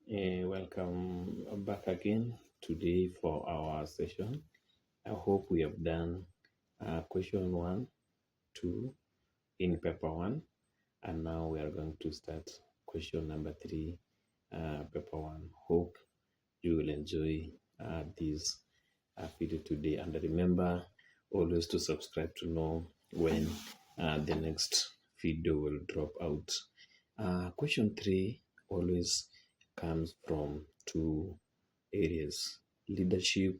Welcome back again today for our session. I hope we have done question one, two in paper one, and now we are going to start question number three, paper one. Hope you will enjoy this video today, and remember always to subscribe to know when the next video will drop out. Question three always comes from two areas: leadership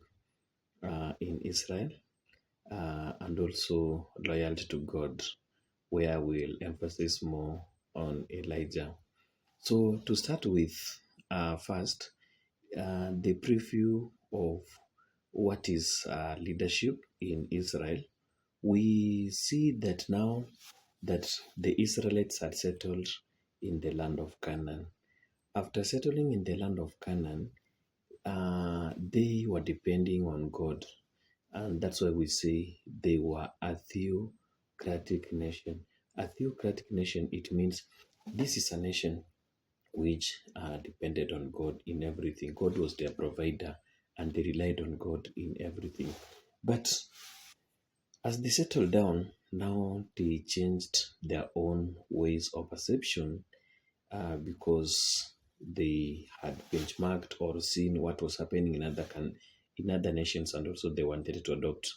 in Israel and also loyalty to God, where we'll emphasize more on Elijah. So, to start with, first, the preview of what is leadership in Israel. We see that now that the Israelites had settled in the land of Canaan. After settling in the land of Canaan, they were depending on God. And that's why we say they were a theocratic nation. A theocratic nation, it means this is a nation which depended on God in everything. God was their provider and they relied on God in everything. But as they settled down, now they changed their own ways of perception because they had benchmarked or seen what was happening in other nations, and also they wanted to adopt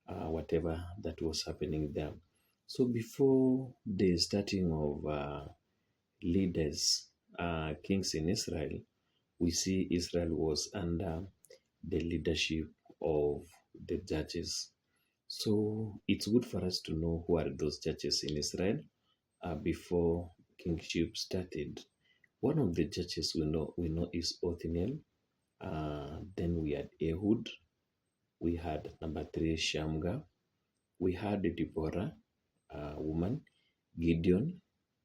whatever that was happening there. So before the starting of leaders, kings in Israel, we see Israel was under the leadership of the judges. So it's good for us to know who are those judges in Israel before kingship started. One of the judges we know is Othniel. Then we had Ehud. We had number three Shamga. We had Deborah, woman, Gideon,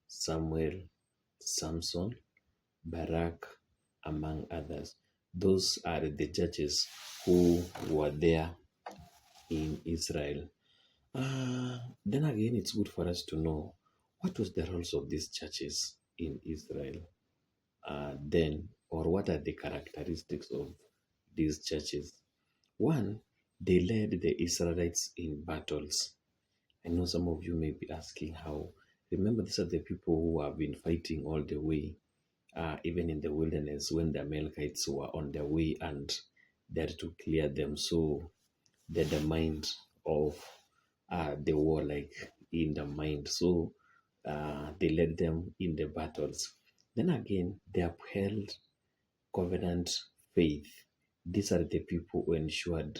Samuel, Samson, Barak, among others. Those are the judges who were there in Israel. Then again, it's good for us to know what was the roles of these churches in Israel. Then, or what are the characteristics of these churches? One, they led the Israelites in battles. I know some of you may be asking how. Remember, these are the people who have been fighting all the way, even in the wilderness when the Amalekites were on their way and they had to clear them. So they're the mind of the war, like in the mind. So they led them in the battles. Then again, they upheld covenant faith. These are the people who ensured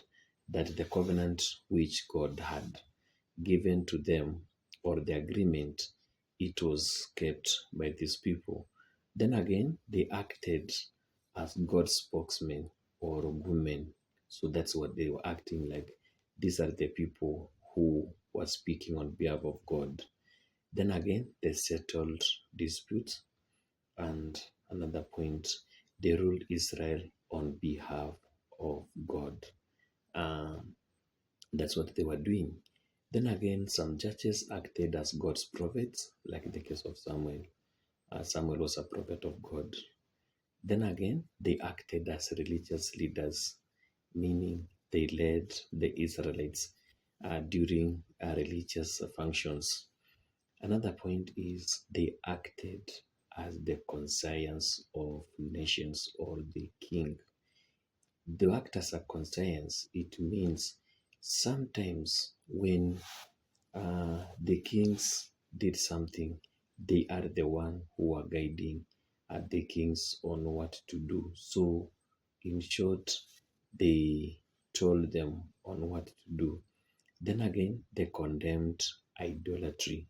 that the covenant which God had given to them, or the agreement, it was kept by these people. Then again, they acted as God's spokesmen or women. So that's what they were acting like. These are the people who were speaking on behalf of God. Then again, they settled disputes. And another point, they ruled Israel on behalf of God. That's what they were doing. Then again, some judges acted as God's prophets, like in the case of Samuel. Samuel was a prophet of God. Then again, they acted as religious leaders, meaning they led the Israelites during religious functions. Another point is they acted as the conscience of nations or the king. They act as a conscience. It means sometimes when the kings did something, they are the one who are guiding the kings on what to do. So, in short, they told them on what to do. Then again, they condemned idolatry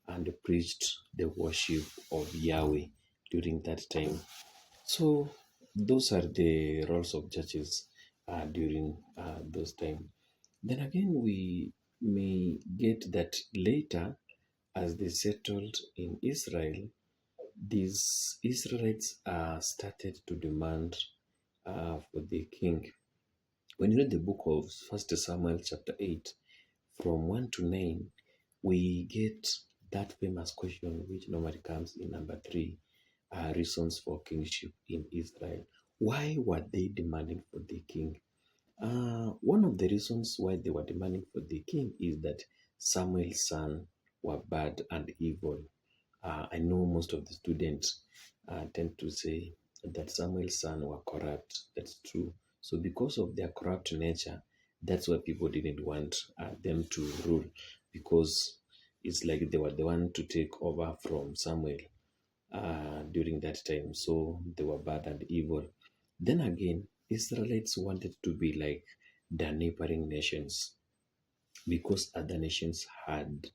and preached the worship of Yahweh during that time. So those are the roles of judges during those times. Then again, we may get that later, as they settled in Israel, these Israelites started to demand for the king. When you read the book of 1 Samuel chapter 8, from 1 to 9, we get that famous question which normally comes in number 3. reasons for kingship in Israel. Why were they demanding for the king? One of the reasons why they were demanding for the king is that Samuel's son were bad and evil. I know most of the students tend to say that Samuel's son were corrupt. That's true. So because of their corrupt nature, that's why people didn't want them to rule, because it's like they were the one to take over from Samuel during that time. So they were bad and evil. Then again, Israelites wanted to be like the neighboring nations, because other nations had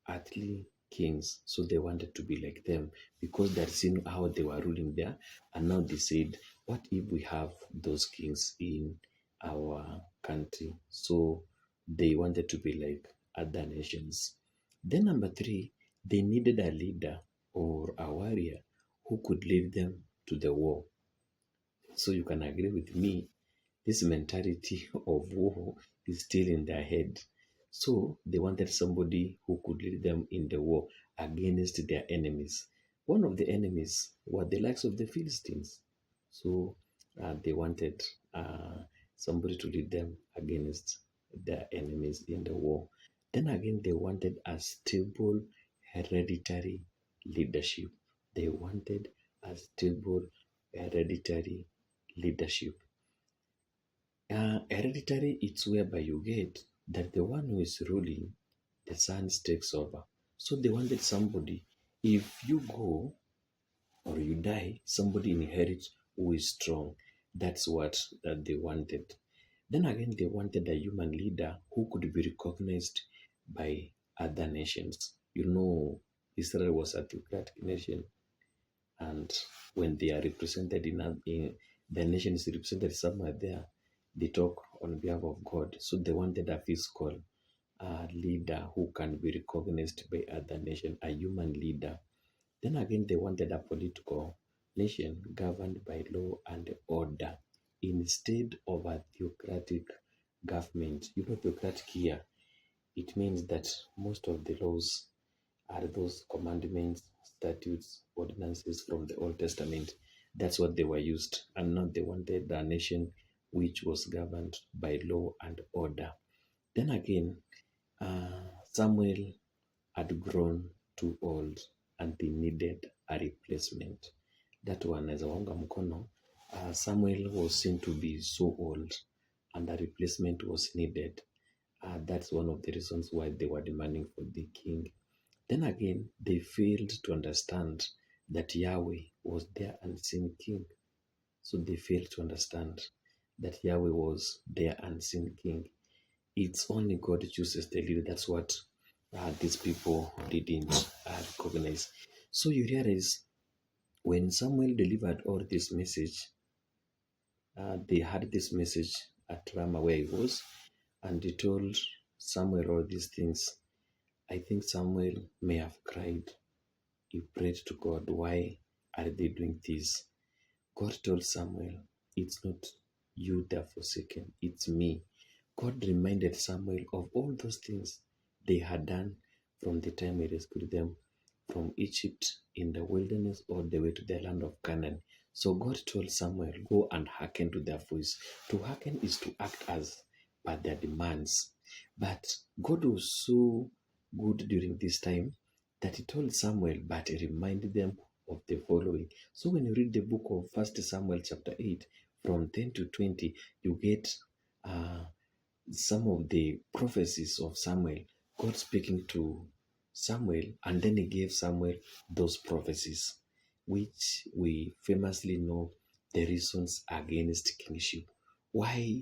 earthly kings, so they wanted to be like them because they'd seen how they were ruling there, and now they said, what if we have those kings in our country? So they wanted to be like other nations. Then number three, they needed a leader or a warrior who could lead them to the war. So you can agree with me, this mentality of war is still in their head. So they wanted somebody who could lead them in the war against their enemies. One of the enemies were the likes of the Philistines. So they wanted somebody to lead them against their enemies in the war. Then again, they wanted a stable hereditary leadership. They wanted a stable hereditary leadership. Hereditary, it's whereby you get that the one who is ruling, the son takes over. So they wanted somebody, if you go or you die, somebody inherits who is strong. That's what they wanted. Then again, they wanted a human leader who could be recognized by other nations. You know, Israel was a theocratic nation, and when they are represented in the nation is represented somewhere there, they talk on behalf of God. So they wanted a physical leader who can be recognized by other nation, a human leader. Then again, they wanted a political nation governed by law and order instead of a theocratic government. You know, theocratic here, it means that most of the laws are those commandments, statutes, ordinances from the Old Testament. That's what they were used. And now they wanted a nation which was governed by law and order. Then again, Samuel had grown too old and they needed a replacement. That one, as a wanga mkono, Samuel was seen to be so old and a replacement was needed. That's one of the reasons why they were demanding for the king. Then again, they failed to understand that Yahweh was their unseen king. So they failed to understand that Yahweh was their unseen king. It's only God who chooses the leader. That's what these people didn't recognize. So you realize when Samuel delivered all this message, they had this message at Ramah where he was, and he told Samuel all these things. I think Samuel may have cried. He prayed to God, why are they doing this? God told Samuel, it's not you that are forsaken, it's me. God reminded Samuel of all those things they had done from the time he rescued them from Egypt in the wilderness all the way to the land of Canaan. So God told Samuel, go and hearken to their voice. To hearken is to act as per their demands. But God was so good during this time that he told Samuel, but he reminded them of the following. So when you read the book of 1 Samuel chapter 8, from 10 to 20, you get some of the prophecies of Samuel, God speaking to Samuel, and then he gave Samuel those prophecies, which we famously know the reasons against kingship. Why,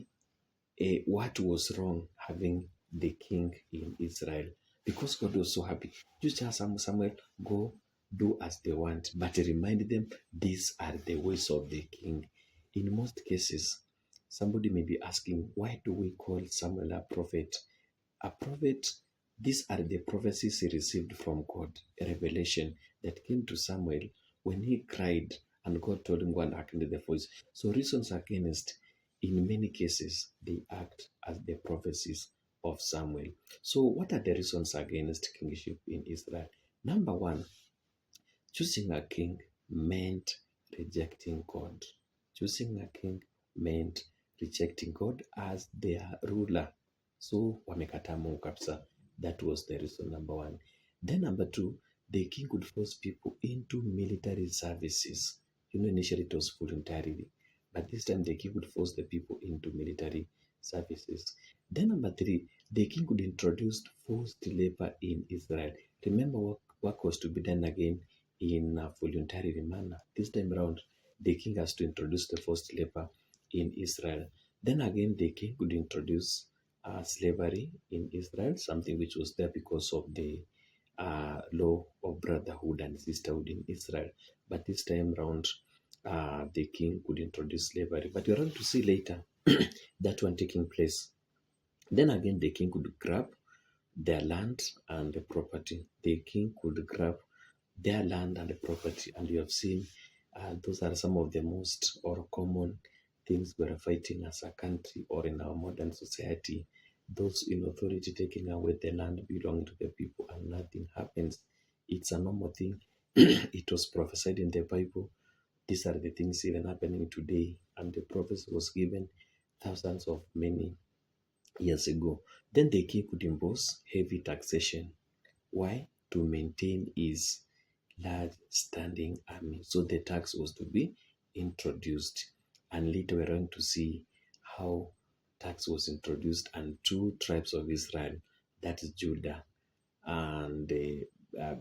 what was wrong having the king in Israel? Because God was so happy. Just tell Samuel, go do as they want, but remind them these are the ways of the king. In most cases, somebody may be asking, why do we call Samuel a prophet? A prophet, these are the prophecies he received from God, a revelation that came to Samuel when he cried and God told him, go and act into the voice. So reasons against, in many cases, they act as the prophecies of Samuel. So what are the reasons against kingship in Israel? Number one, choosing a king meant rejecting God. Choosing a king meant rejecting God as their ruler. So wamekataa Mungu kabisa. That was the reason number one. Then number two, the king could force people into military services. Initially it was voluntarily, but this time the king could force the people into military services. Then number three, the king could introduce forced labor in Israel. Remember, work was to be done again in a voluntary manner. This time around, the king has to introduce the forced labor in Israel. Then again, the king could introduce slavery in Israel, something which was there because of the law of brotherhood and sisterhood in Israel. But this time around, the king could introduce slavery. But you're going to see later that one taking place. Then again, the king could grab their land and the property. The king could grab their land and the property. And you have seen those are some of the most or common things we're fighting as a country or in our modern society. Those in authority taking away the land belonging to the people and nothing happens. It's a normal thing. It was prophesied in the Bible. These are the things even happening today. And the prophecy was given thousands of many years ago. Then the king could impose heavy taxation. Why? To maintain his large standing army. So the tax was to be introduced. And later we're going to see how tax was introduced and two tribes of Israel, that is Judah and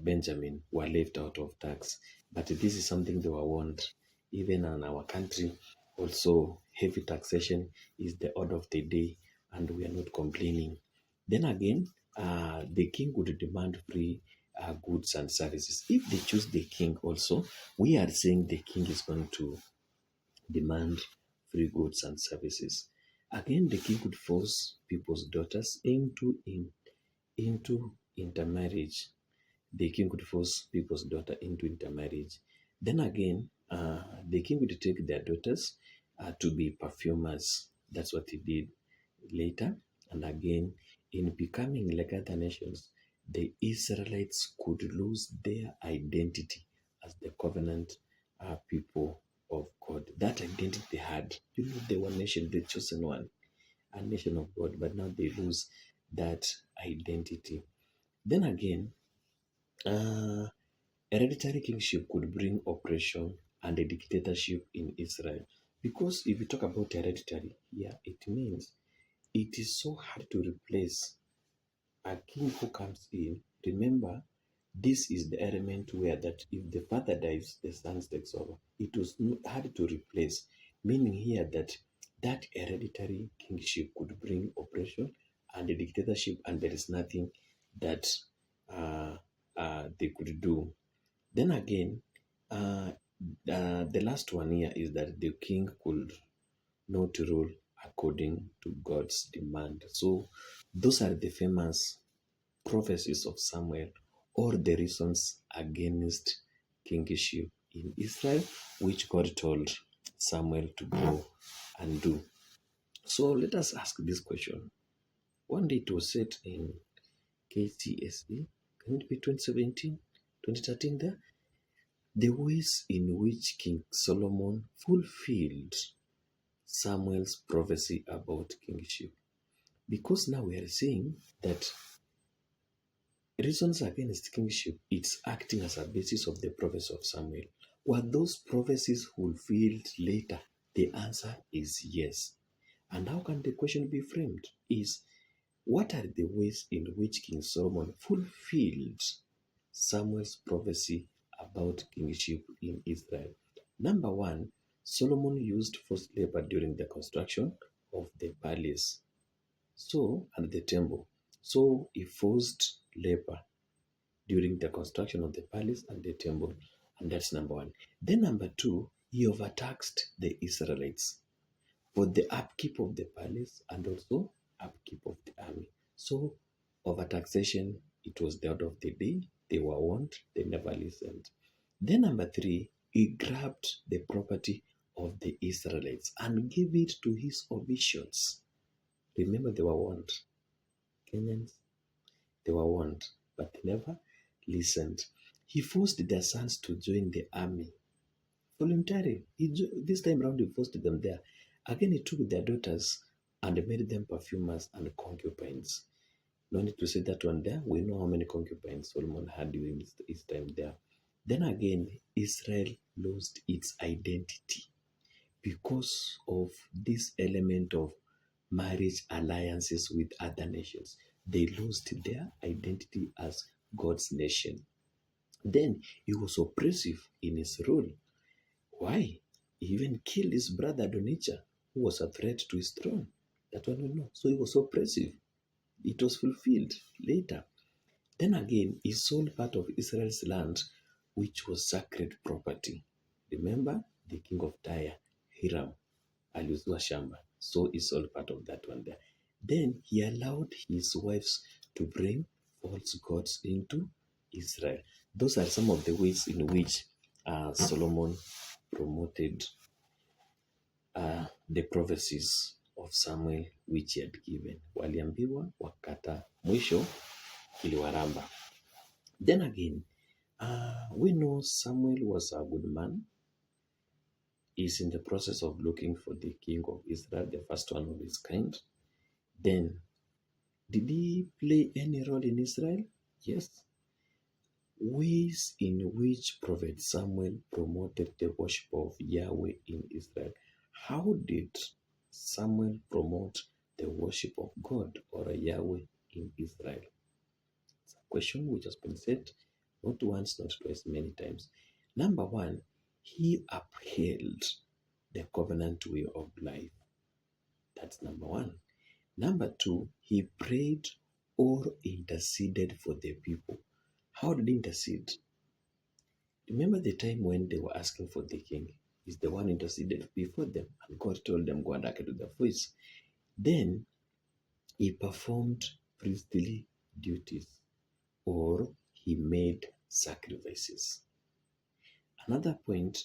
Benjamin, were left out of tax. But this is something they were warned. Even in our country, also heavy taxation is the order of the day, and we are not complaining. Then again, the king would demand free goods and services. If they choose the king also, we are saying the king is going to demand free goods and services. Again, the king could force people's daughters into intermarriage. The king could force people's daughter into intermarriage. Then again, the king would take their daughters to be perfumers. That's what he did later. And again, in becoming like other nations, the Israelites could lose their identity as the covenant people of God. That identity they had, they were nation, the chosen one, a nation of God, but now they lose that identity. Then again, hereditary kingship could bring oppression and a dictatorship in Israel. Because if you talk about hereditary, yeah, it means it is so hard to replace a king who comes in. Remember, this is the element where that if the father dies, the son takes over. It was hard to replace, meaning here that that hereditary kingship could bring oppression and a dictatorship, and there is nothing that they could do. Then again, the last one here is that the king could not rule according to God's demand. So those are the famous prophecies of Samuel, or the reasons against kingship in Israel, which God told Samuel to go and do. So let us ask this question. One day it was said in KCSE, can it be 2017, 2013 there? The ways in which King Solomon fulfilled Samuel's prophecy about kingship. Because now we are saying that reasons against kingship, it's acting as a basis of the prophecy of Samuel. Were those prophecies fulfilled later? The answer is yes. And how can the question be framed? Is what are the ways in which King Solomon fulfilled Samuel's prophecy about kingship in Israel? Number one, Solomon used forced labor during the construction of the palace, and the temple. So he forced labor during the construction of the palace and the temple, and that's number one. Then number two, he overtaxed the Israelites for the upkeep of the palace and also upkeep of the army. So overtaxation, it was the order of the day. They were warned, they never listened. Then number three, he grabbed the property of the Israelites and gave it to his officials. Remember, they were warned. Kenyans, they were warned, but they never listened. He forced their sons to join the army. voluntarily. This time around, he forced them there. Again, he took their daughters and made them perfumers and concubines. No need to say that one there. We know how many concubines Solomon had during his time there. Then again, Israel lost its identity because of this element of marriage alliances with other nations. They lost their identity as God's nation. Then he was oppressive in his rule. Why? He even killed his brother Adonijah, who was a threat to his throne. That one we know. So he was oppressive. It was fulfilled later. Then again, he sold part of Israel's land, which was sacred property. Remember, the king of Tyre, Hiram, aliuzwa shamba. So he sold part of that one there. Then he allowed his wives to bring false gods into Israel. Those are some of the ways in which Solomon promoted the prophecies of Samuel which he had given. Waliambiwa wakata, mwisho iliwaramba. Then again, we know Samuel was a good man. He's in the process of looking for the king of Israel, the first one of his kind. Then, did he play any role in Israel? Yes. Ways in which Prophet Samuel promoted the worship of Yahweh in Israel. How did Samuel promote the worship of God or Yahweh in Israel? It's a question which has been said not once, not twice, many times. Number one, he upheld the covenant way of life. That's number one. Number two, he prayed or interceded for the people. How did he intercede? Remember the time when they were asking for the king? He's the one interceded before them, and God told them, go and hearken to their voice. Then he performed priestly duties, or he made sacrifices. Another point,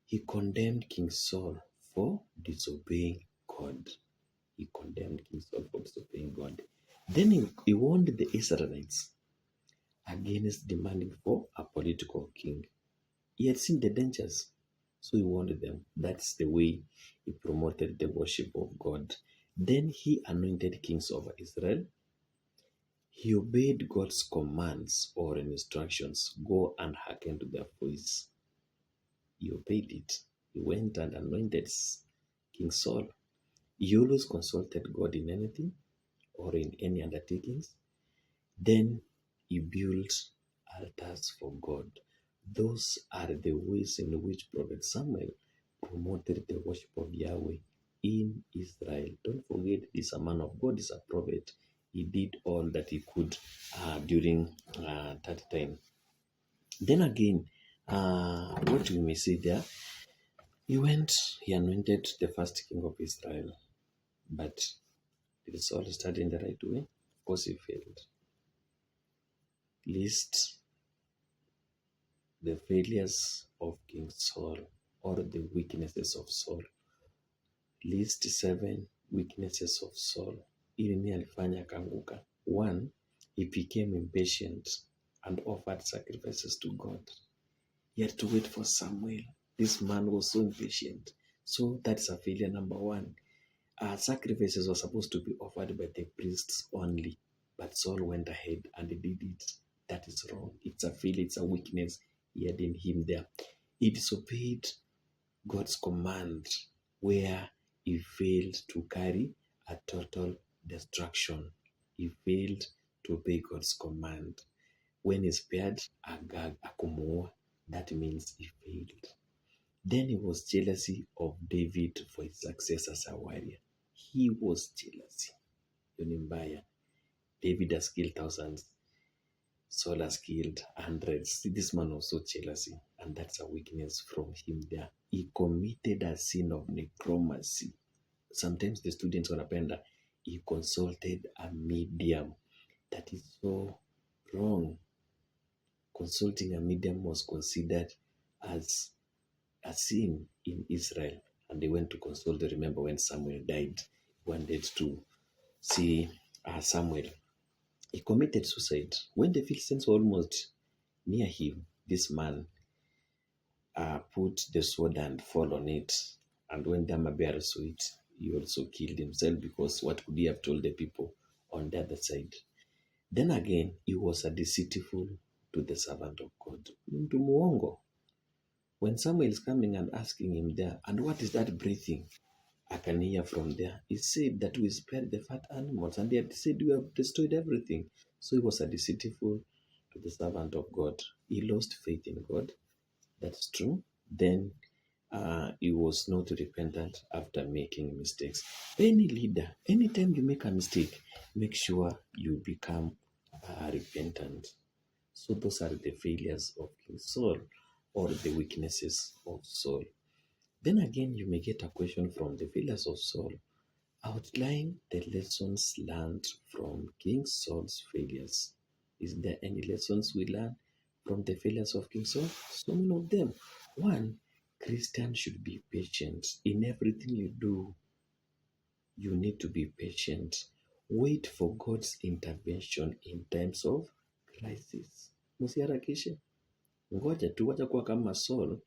he condemned King Saul for disobeying God. He condemned King Saul for disobeying God. Then he warned the Israelites against demanding for a political king. He had seen the dangers, so he warned them. That's the way he promoted the worship of God. Then he anointed kings over Israel. He obeyed God's commands or instructions. Go and hearken to their voice. He obeyed it. He went and anointed King Saul. He always consulted God in anything or in any undertakings. Then he built altars for God. Those are the ways in which Prophet Samuel promoted the worship of Yahweh in Israel. Don't forget, this a man of God, is a prophet. He did all that he could during that time. Then again, what we may say there, he anointed the first king of Israel. But did Saul start in the right way? Of course, he failed. List the failures of King Saul or the weaknesses of Saul. List 7 weaknesses of Saul. Ili ni alifanya akaanguka. 1, he became impatient and offered sacrifices to God. He had to wait for Samuel. This man was so impatient. So that's a failure number 1. Sacrifices were supposed to be offered by the priests only, but Saul went ahead and he did it. That is wrong. It's a failure. It's a weakness he had in him there. He disobeyed God's command, where he failed to carry a total destruction. He failed to obey God's command. When he spared Agag, Akumuwa, that means he failed. Then he was jealousy of David for his success as a warrior. He was jealousy. Yonimbaya. David has killed thousands. Saul has killed hundreds. This man was so jealousy, and that's a weakness from him there. He committed a sin of necromancy. Sometimes the students wanapenda, he consulted a medium. That is so wrong. Consulting a medium was considered as a sin in Israel, and they went to consult. Remember when Samuel died, wanted to see Samuel. He committed suicide. When the Philistines were almost near him, this man put the sword and fall on it. And when the armor bearer saw it, he also killed himself, because what could he have told the people on the other side? Then again, he was a deceitful to the servant of God. Mtu muongo. When Samuel is coming and asking him there, and what is that breathing? I can hear from there. He said that we spared the fat animals, and they had said we have destroyed everything. So he was a deceitful to the servant of God. He lost faith in God. That's true. Then he was not repentant after making mistakes. Any leader, anytime you make a mistake, make sure you become repentant. So those are the failures of King Saul, or the weaknesses of Saul. Then again, you may get a question from the failures of Saul. Outline the lessons learned from King Saul's failures. Is there any lessons we learn from the failures of King Saul? So many of them. One, Christians should be patient. In everything you do, you need to be patient. Wait for God's intervention in times of crisis. Msiharakishe. Ngoja tu, wacha kuwa kama Saul,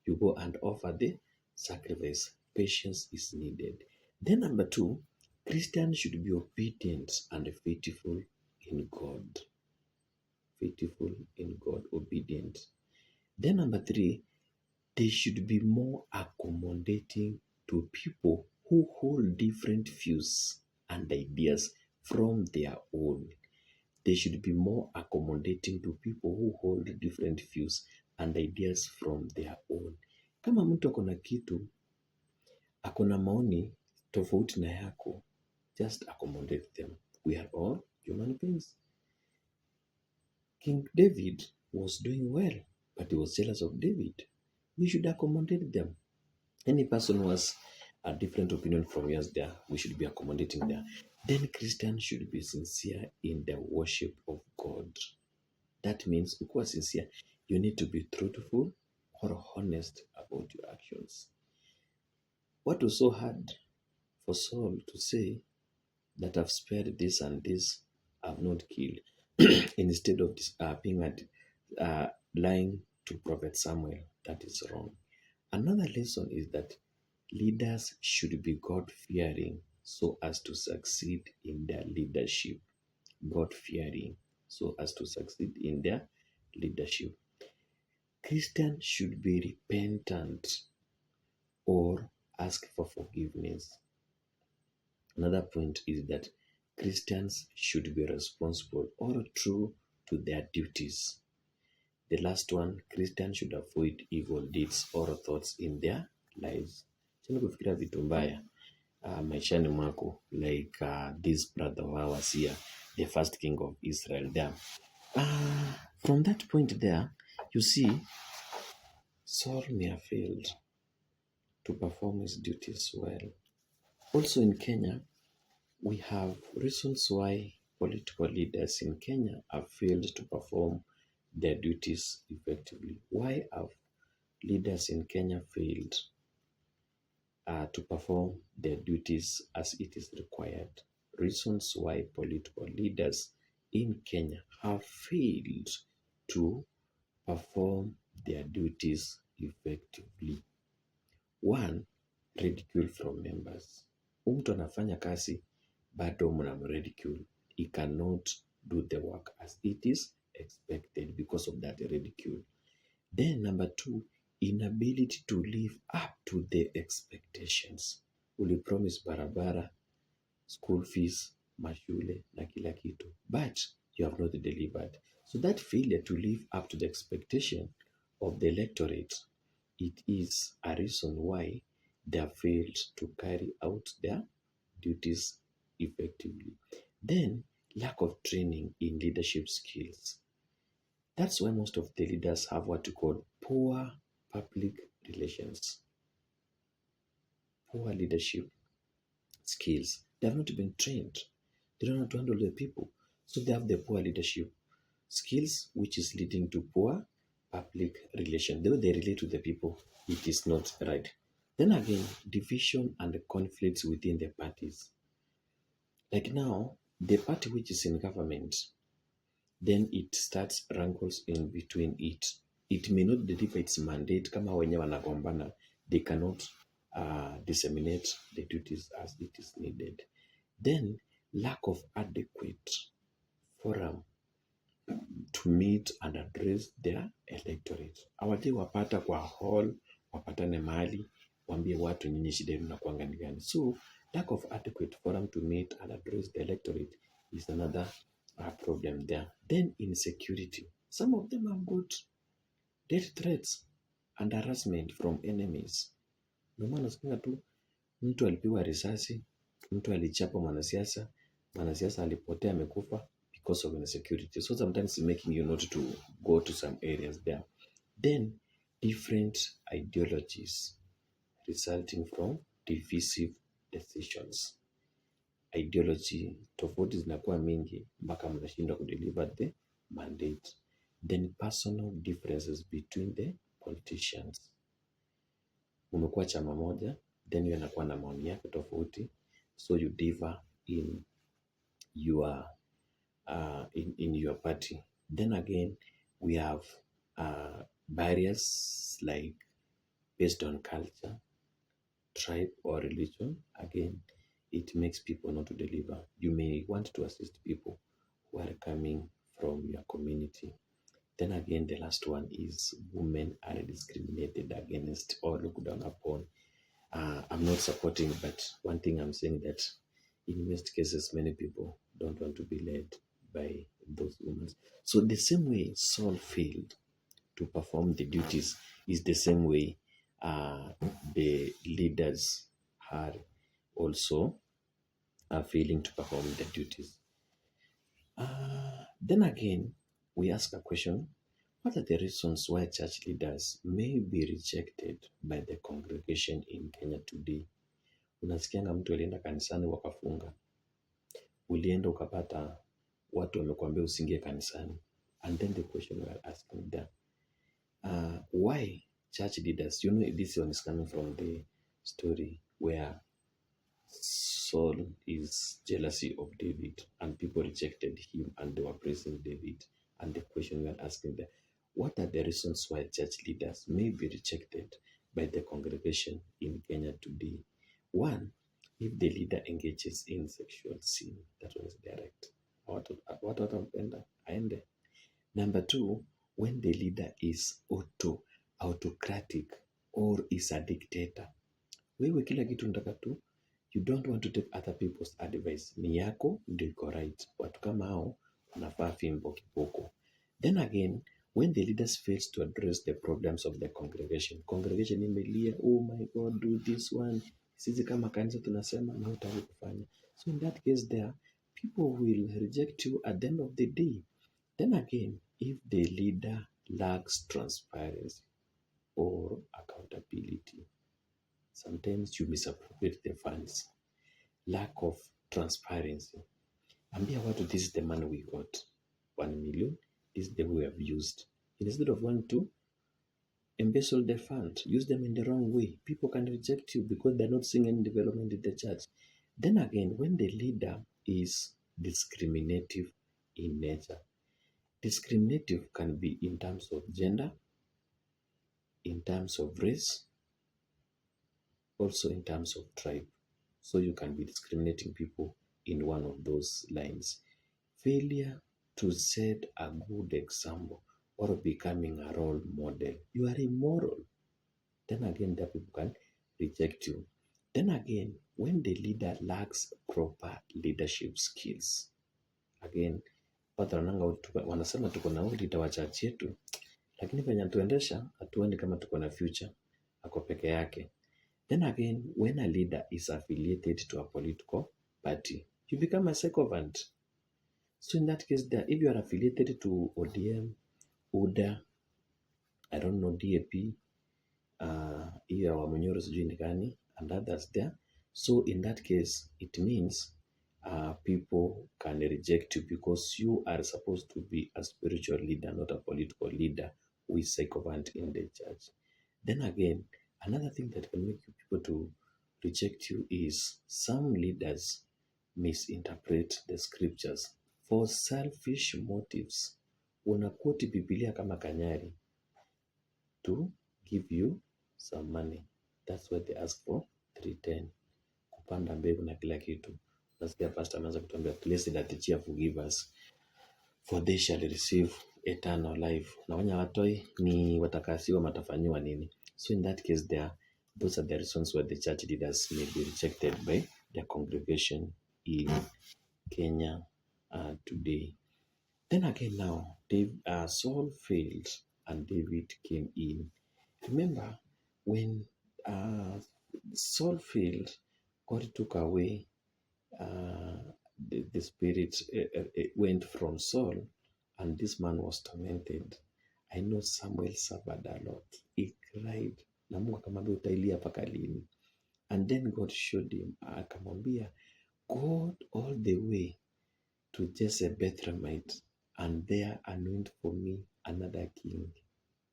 you go and offer the sacrifice. Patience is needed. Then number two, Christians should be obedient and faithful in God. Faithful in God, obedient. Then number three, they should be more accommodating to people who hold different views and ideas from their own. They should be more accommodating to people who hold different views and ideas from their own. Kama mtu akona kitu, akona maoni tofauti na yako, just accommodate them. We are all human beings. King David was doing well, but he was jealous of David. We should accommodate them. Any person who has a different opinion from yours there, we should be accommodating there. Then Christians should be sincere in the worship of God. That means, because sincere, you need to be truthful or honest about your actions. What was so hard for Saul to say that I've spared this and this, I've not killed, instead of being lying to Prophet Samuel? That is wrong. Another lesson is that leaders should be God-fearing so as to succeed in their leadership. God-fearing so as to succeed in their leadership. Christians should be repentant or ask for forgiveness. Another point is that Christians should be responsible or true to their duties. The last one, Christians should avoid evil deeds or thoughts in their lives. Sina kufikiria vitu mbaya maishani mwako, like this brother of ours here, the first king of Israel there. From that point there, you see, Saul may have failed to perform his duties well. Also in Kenya, we have reasons why political leaders in Kenya have failed to perform their duties effectively. Why have leaders in Kenya failed to perform their duties as it is required? Reasons why political leaders in Kenya have failed to perform their duties effectively. One, ridicule from members. Mtu anafanya kazi bado mnamridicule. He cannot do the work as it is expected because of that ridicule. Then number two, inability to live up to the expectations. Ulipromise barabara, school fees, mashule na kila kitu, but you have not delivered. So that failure to live up to the expectation of the electorate, it is a reason why they have failed to carry out their duties effectively. Then lack of training in leadership skills. That's why most of the leaders have what you call poor public relations. Poor leadership skills. They have not been trained. They don't know how to handle the people. So they have the poor leadership skills, which is leading to poor public relations. The way they relate to the people, it is not right. Then again, division and conflicts within the parties. Like now, the party which is in government, then it starts wrangles in between it. it may not deliver its mandate. Kama wenye wanagombana, they cannot disseminate the duties as it is needed. Then lack of adequate forum to meet and address their electorate. Hawajai wapata kwa hall, wapatane mahali, waambie watu nyinyi shida yenu inakuanga ni gani. So lack of adequate forum to meet and address the electorate is another problem there. Then insecurity. Some of them have got death threats and harassment from enemies. Ndio maana nasikia tu mtu alipigwa risasi, mtu alichapa mwanasiasa, mwanasiasa alipotea amekufa because of insecurity. So sometimes it's making you not to go to some areas there. Then different ideologies resulting from divisive decisions. Ideology tofauti zinakuwa mingi mpaka mnashindwa kudeliver the mandate. Then personal differences between the politicians. Umekuwa chama moja, then you anakuwa na maoni yake tofauti, so you differ in your in your party. Then again, we have barriers like based on culture, tribe, or religion. Again, it makes people not to deliver. You may want to assist people who are coming from your community. Then again, the last one is women are discriminated against or looked down upon. I'm not supporting, but one thing I'm saying that in most cases, many people don't want to be led by those women. So the same way Saul failed to perform the duties is the same way the leaders are also failing to perform the duties. Then again, we ask a question: what are the reasons why church leaders may be rejected by the congregation in Kenya today? Unasikianga mtu alienda kanisani wakafunga. Ulienda ukapata watu wamekuambia usiingie kanisani. And then the question we are asking them, why church leaders? You know, this one is coming from the story where Saul is jealousy of David and people rejected him and they were praising David. And the question we are asking them, what are the reasons why church leaders may be rejected by the congregation in Kenya today? One, if the leader engages in sexual sin, that one is direct. Aende. Number two, when the leader is autocratic or is a dictator. Wewe kila kitu unataka tu, you don't want to take other people's advice. Ni yako ndio iko right. Watu kama hao wanafaa fimbo kiboko. Then again, when the leaders fails to address the problems of the congregation imelia, oh my God, do this one. Sisi kama kanisa tunasema na hutaki kufanya. So in that case there, people will reject you at the end of the day. Then again, if the leader lacks transparency or accountability, sometimes you misappropriate the funds. Lack of transparency. Ambia watu, this is the money we got. 1 million, this is the way we have used. Instead of wanting to embezzle the fund, use them in the wrong way, people can reject you because they're not seeing any development in the church. Then again, when the leader is discriminative in nature, discriminative can be in terms of gender, in terms of race, also in terms of tribe. So you can be discriminating people in one of those lines. Failure to set a good example or becoming a role model. You are immoral. Then again, the people can reject you. Then again, when the leader lacks proper leadership skills. Again, watu wanasema tuko na leader wa church yetu, lakini venye tuendesha hatuoni kama tuko na future, ako peke yake. Then again, when a leader is affiliated to a political party, you become a sycophant. So in that case, if you are affiliated to ODM, UDA, I don't know, DAP, hiyo wa Munyoro sijui ni gani, and others there. So in that case, it means people can reject you because you are supposed to be a spiritual leader, not a political leader who is sycophant in the church. Then again, another thing that can make people to reject you is some leaders misinterpret the scriptures for selfish motives. Unakoti Biblia kama kanyari. to give you some money. That's why they ask for 310. Kupanda mbegu na kila kitu. Nasikia pastor ameanza kutuambia, blessed are the cheerful givers, for they shall receive eternal life. Na wenye watoi ni watakasiwa, matafanyiwa nini? So in that case those are the reasons why the church leaders may be rejected by the congregation in Kenya today. Then again now, Saul failed and David came in. Remember, when Saul failed, God took away the spirit, it went from Saul, and this man was tormented. I know Samuel suffered a lot. He cried. Na Mungu akamwambia utailia mpaka lini? And then God showed him, akamwambia, God all the way to Jesse Bethlehemite, and there anoint for me another king.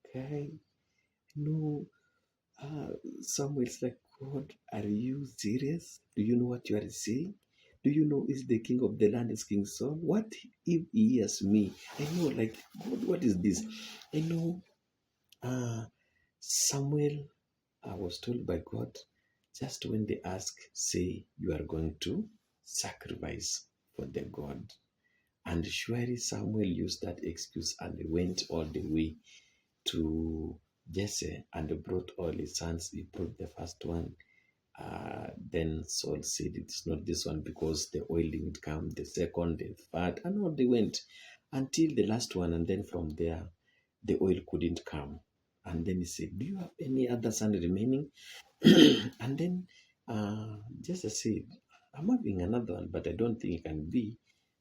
Okay? No, Samuel's like, God, are you serious? Do you know what you are saying? Do you know is the king of the land is King Saul? What if he hears me? I know, like, God, what is this? I know Samuel was told by God, just when they ask, say, you are going to sacrifice for the God. And surely Samuel used that excuse and went all the way to Jesse and brought all his sons. He brought the first one. Then Saul said, it's not this one because the oil didn't come. The second, the third, and all they went until the last one. And then from there, the oil couldn't come. And then he said, do you have any other son remaining? And then Jesse said, I'm having another one, but I don't think it can be.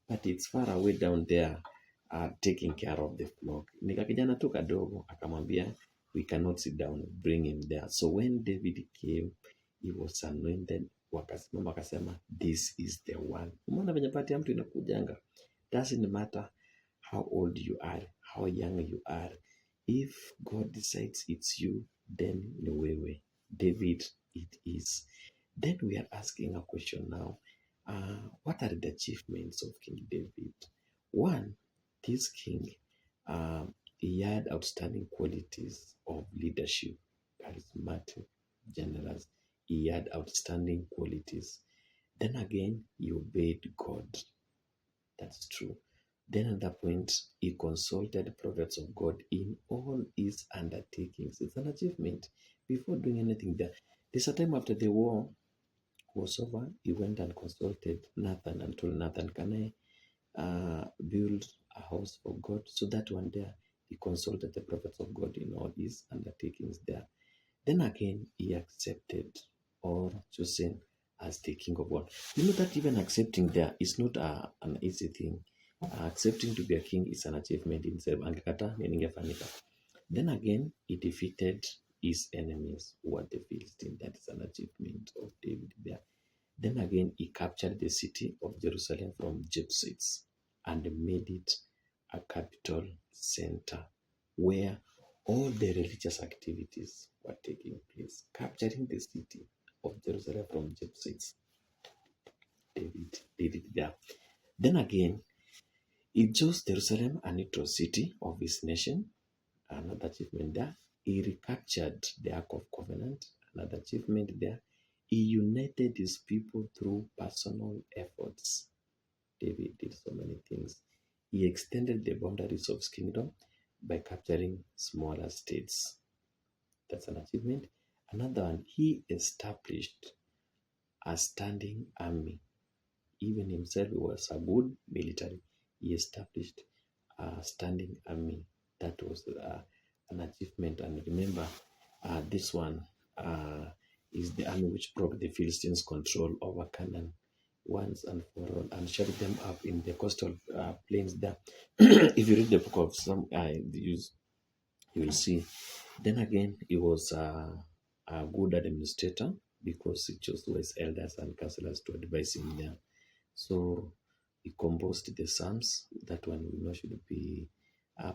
But it's far away down there, taking care of the flock. Nikakijana tu kadogo, akamwambia, we cannot sit down, bring him there. So when David came, he was anointed. Wakasimama wakasema, this is the one. Umeona venye pati ya mtu inakujanga. Doesn't matter how old you are, how young you are. If God decides it's you, then ni wewe. David, it is. Then we are asking a question now. What are the achievements of King David? One, this king, he had outstanding qualities of leadership, charismatic, generous. He had outstanding qualities. Then again, he obeyed God. That's true. Then at that point, he consulted the prophets of God in all his undertakings. It's an achievement. Before doing anything there, there's a time after the war was over, he went and consulted Nathan and told Nathan, can I build a house for God? So that one there, he consulted the prophets of God in all his undertakings there. Then again, he accepted or chosen as the king of all. You know that even accepting there is not an easy thing. Accepting to be a king is an achievement in itself. Then again, he defeated his enemies, who were the Philistines. That is an achievement of David there. Then again, he captured the city of Jerusalem from Jebusites and made it a capital center where all the religious activities were taking place. Capturing the city of Jerusalem from Jebusites. David did it there. Then again, he chose Jerusalem and it was city of his nation. Another achievement there. He recaptured the Ark of Covenant. Another achievement there. He united his people through personal efforts. David did so many things. He extended the boundaries of his kingdom by capturing smaller states. That's an achievement. Another one, he established a standing army. Even himself was a good military. He established a standing army. That was an achievement. And remember, this one is the army which broke the Philistines' control over Canaan once and for all and shut them up in the coastal plains there. If you read the book of some, you will see. Then again, he was a good administrator because he chose wise elders and counselors to advise him there. So he composed the Psalms. That one we know should be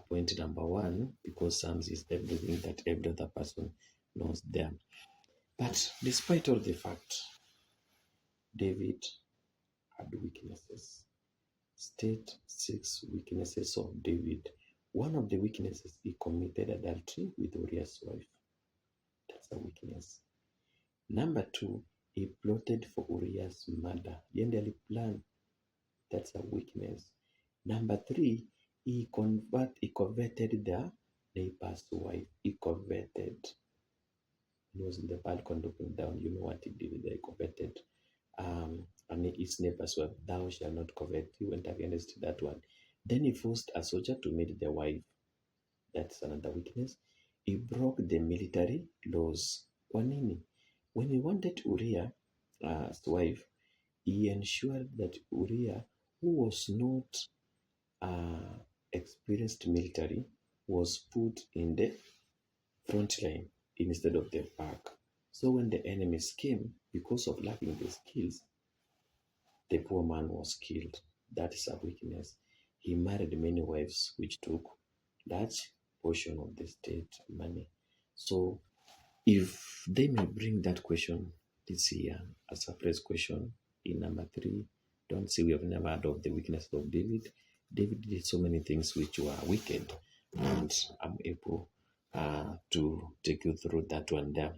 point number one because Psalms is everything that every other person knows there. But despite all the fact, David had weaknesses. State 6 weaknesses of David. One of the weaknesses, he committed adultery with Uriah's wife. That's a weakness. Number two, he plotted for Uriah's murder. Yendeli plan. That's a weakness. Number three, he coveted the neighbor's wife. He coveted. He was in the balcony looking down. You know what he did there? He coveted. And his neighbor's wife. Thou shalt not covet. He went against that one. Then he forced a soldier to meet the wife. That's another weakness. He broke the military laws. Wanini? When he wanted Uriah's wife, he ensured that Uriah, who was not experienced military, was put in the front line instead of the back. So when the enemies came, because of lacking the skills, the poor man was killed. That is a weakness. He married many wives, which took large portion of the state money. So if they may bring that question this year, a surprise question in number 3, don't say we have never heard of the weakness of David. David did so many things which were wicked, and I'm able to take you through that one there.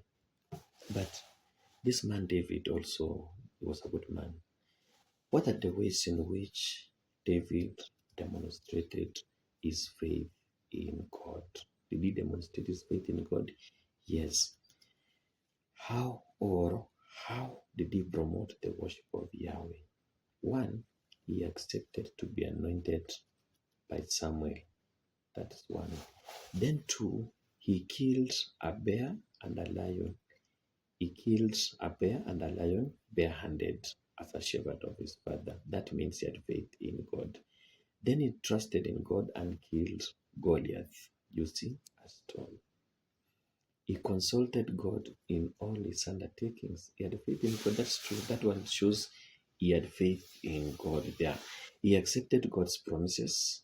But this man David also was a good man. What are the ways in which David demonstrated his faith in God? Did he demonstrate his faith in God? Yes. How did he promote the worship of Yahweh? 1, he accepted to be anointed by Samuel. That is 1. Then 2, he killed a bear and a lion. He killed a bear and a lion barehanded as a shepherd of his father. That means he had faith in God. Then he trusted in God and killed Goliath using a stone. He consulted God in all his undertakings. He had faith in God. That's true. That one shows he had faith in God there. He accepted God's promises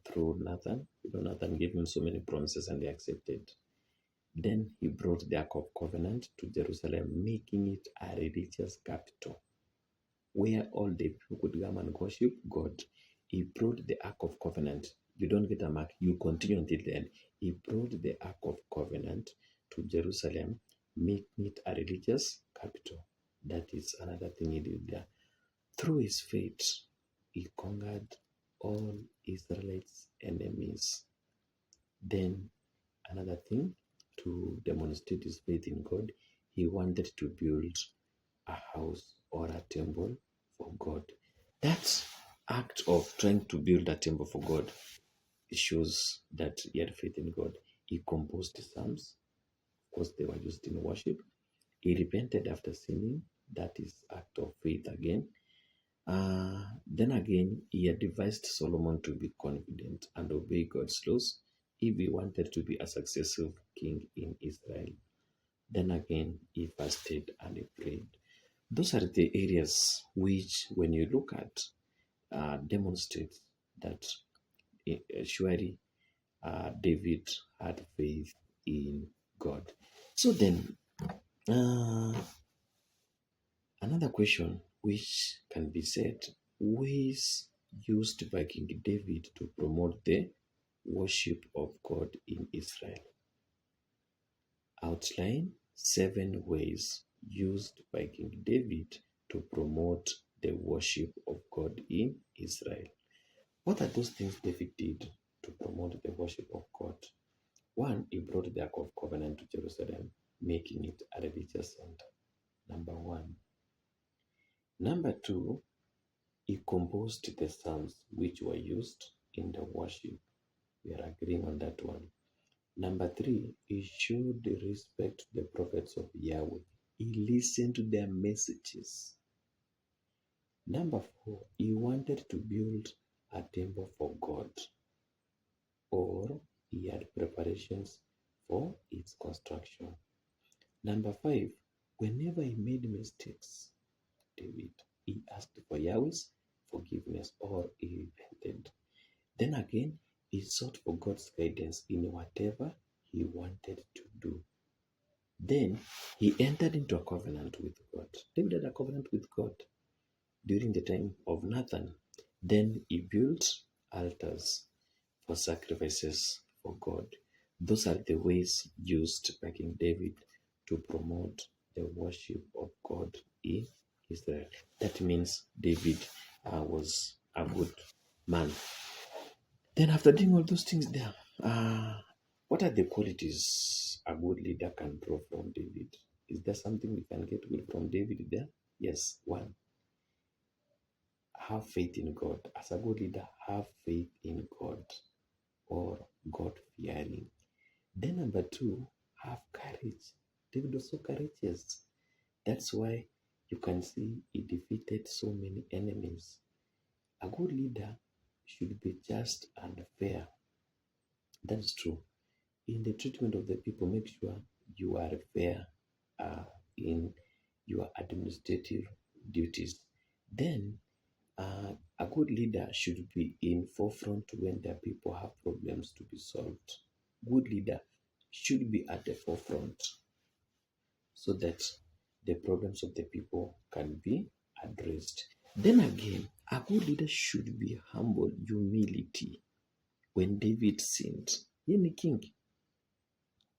through Nathan. Nathan gave him so many promises and he accepted. Then he brought the Ark of Covenant to Jerusalem, making it a religious capital where all the people could come and worship God. He brought the Ark of Covenant. You don't get a mark, you continue until the end. He brought the Ark of Covenant to Jerusalem, making it a religious capital. That is another thing he did there. Through his faith, he conquered all Israelites' enemies. Then another thing, to demonstrate his faith in God, he wanted to build a house or a temple for God. That act of trying to build a temple for God shows that he had faith in God. He composed psalms. Of course, they were used in worship. He repented after sinning. That is act of faith again. Then again, he had advised Solomon to be confident and obey God's laws if he wanted to be a successful king in Israel. Then again, he fasted and he prayed. Those are the areas which, when you look at, demonstrate that surely David had faith in God. So then, another question which can be said, ways used by King David to promote the worship of God in Israel. Outline 7 ways used by King David to promote the worship of God in Israel. What are those things David did to promote the worship of God? 1, he brought the Ark of Covenant to Jerusalem, making it a religious center. Number 1. Number 2, he composed the Psalms which were used in the worship. We are agreeing on that one. Number 3, he showed respect to the prophets of Yahweh. He listened to their messages. Number 4, he wanted to build a temple for God, or he had preparations for its construction. Number 5, whenever he made mistakes, David, he asked for Yahweh's forgiveness or he repented. Then again, he sought for God's guidance in whatever he wanted to do. Then he entered into a covenant with God. David had a covenant with God during the time of Nathan. Then he built altars for sacrifices for God. Those are the ways used by King David to promote the worship of God in Israel. That means David was a good man. Then, after doing all those things there, what are the qualities a good leader can draw from David? Is there something we can get good from David there? Yes. One, have faith in God. As a good leader, have faith in God or God fearing. Then, number two, have courage. David was so courageous. That's why you can see he defeated so many enemies. A good leader should be just and fair. That's true. In the treatment of the people, make sure you are fair in your administrative duties. Then, a good leader should be in forefront when their people have problems to be solved. Good leader should be at the forefront so that the problems of the people can be addressed. Then again, a good leader should be humble, humility. When David sinned, he is king.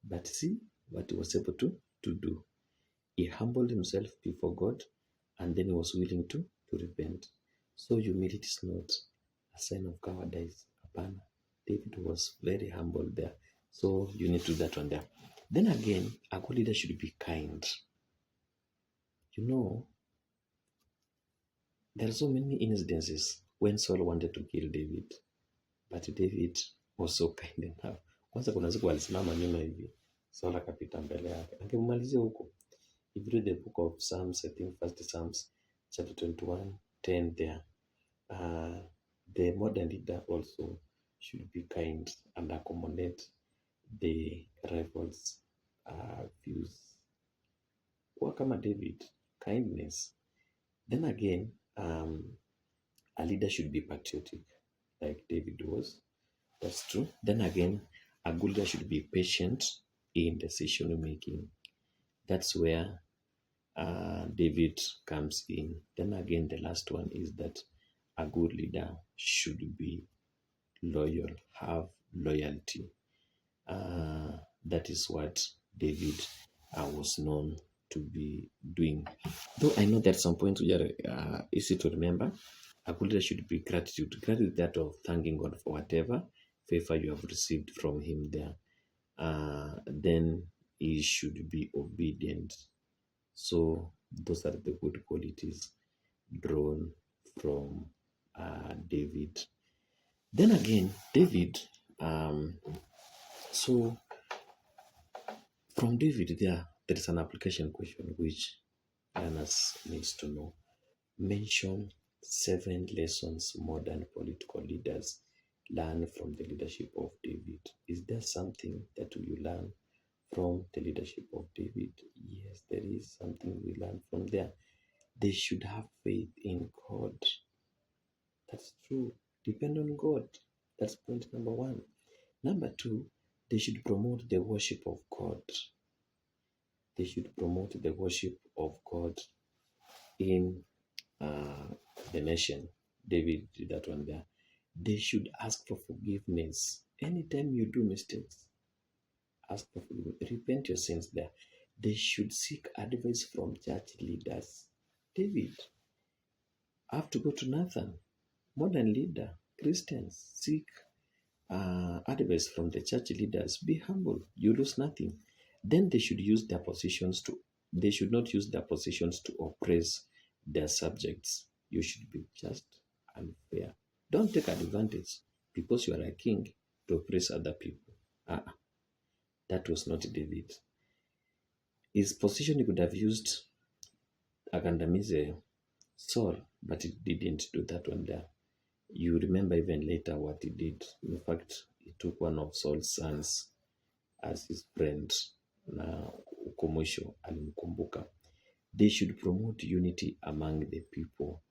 But see what he was able to do. He humbled himself before God and then he was willing to repent. So humility is not a sign of cowardice. Apana. David was very humble there. So you need to do that one there. Then again, a good leader should be kind. You know, there are so many incidences when Saul wanted to kill David, but David was so kind enough. Kwanza kuna siku alisimama nyuma hivi, Saul akapita mbele yake, angemalizia huko. If you read the book of Psalms, I think first Psalms chapter 21:10 there, the modern leader also should be kind and accommodate the rivals' views. Kuwa kama David, kindness. Then again, a leader should be patriotic, like David was. That's true. Then again, a good leader should be patient in decision making. That's where David comes in. Then again, the last one is that a good leader should be loyal, have loyalty. That is what David was known to be doing. Though I know that some points we are easy to remember, a good leader should be gratitude. Gratitude, that of thanking God for whatever favor you have received from Him there. Then he should be obedient. So those are the good qualities drawn from David. Then again, David, so from David there is an application question which learners needs to know. Mention 7 lessons modern political leaders learn from the leadership of David. Is there something that you learn from the leadership of David? Yes, there is something we learn from there. They should have faith in God. That's true. Depend on God. That's point number 1. Number 2, they should promote the worship of God. They should promote the worship of God in the nation. David did that one there. They should ask for forgiveness. Anytime you do mistakes, ask for forgiveness. Repent your sins there. They should seek advice from church leaders. David have to go to Nathan, modern leader. Christians seek advice from the church leaders. Be humble. You lose nothing. Then they should use their positions to. They should not use their positions to oppress their subjects. You should be just and fair. Don't take advantage because you are a king to oppress other people. That was not David. His position he could have used agandamize Saul, but he didn't do that one there. You remember even later what he did. In fact, he took one of Saul's sons as his friend. Na uko mwisho alimkumbuka. They should promote unity among the people.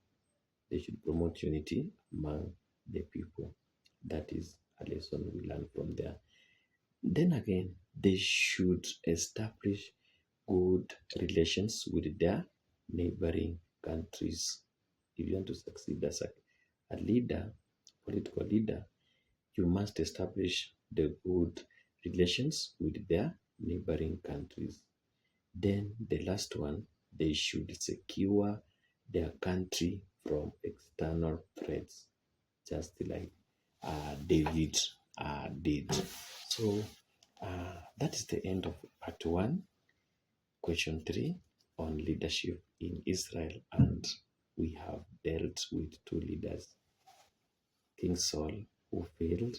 They should promote unity among the people. That is a lesson we learn from there. Then again, they should establish good relations with their neighboring countries. If you want to succeed as a leader, political leader, you must establish the good relations with their neighboring countries. Then the last one, they should secure their country from external threats, just like David did. So that is the end of part one. Question three on leadership in Israel, and we have dealt with two leaders, King Saul, who failed,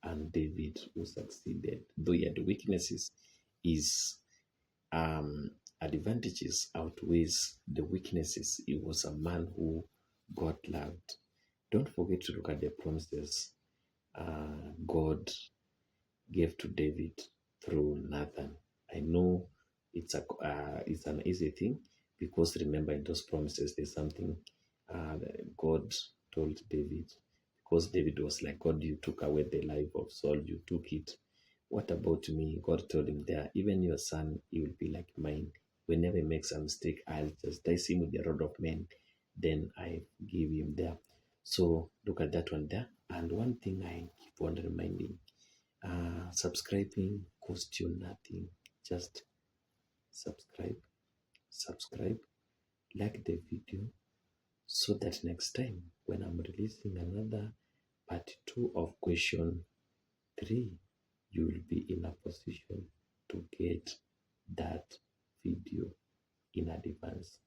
and David, who succeeded. Though he had weaknesses, his advantages outweighs the weaknesses. He was a man who God loved. Don't forget to look at the promises God gave to David through Nathan. I know it's an easy thing, because remember, in those promises there's something God told David, because David was like, God, you took away the life of Saul, you took it. What about me? God told him there, even your son, he will be like mine. Whenever he makes a mistake, I'll just dice him with the rod of men. Then I give him there. So look at that one there. And one thing I keep on reminding, subscribing costs you nothing. Just subscribe, like the video, so that next time when I'm releasing another part 2 of question 3, you will be in a position to get that video in advance.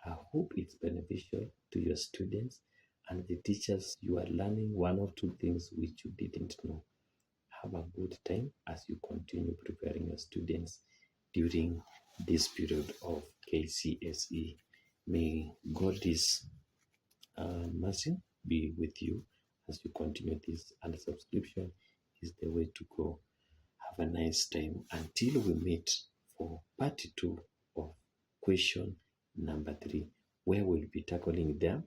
I hope it's beneficial to your students and the teachers. You are learning one or two things which you didn't know. Have a good time as you continue preparing your students during this period of KCSE. May God's mercy be with you as you continue this, and subscription is the way to go. Have a nice time until we meet for part 2 of question number 3, where we'll be tackling them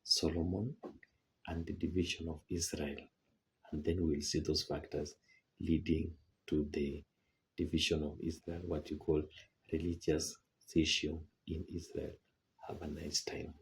Solomon and the division of Israel. And then we'll see those factors leading to the division of Israel, what you call religious schism in Israel. Have a nice time.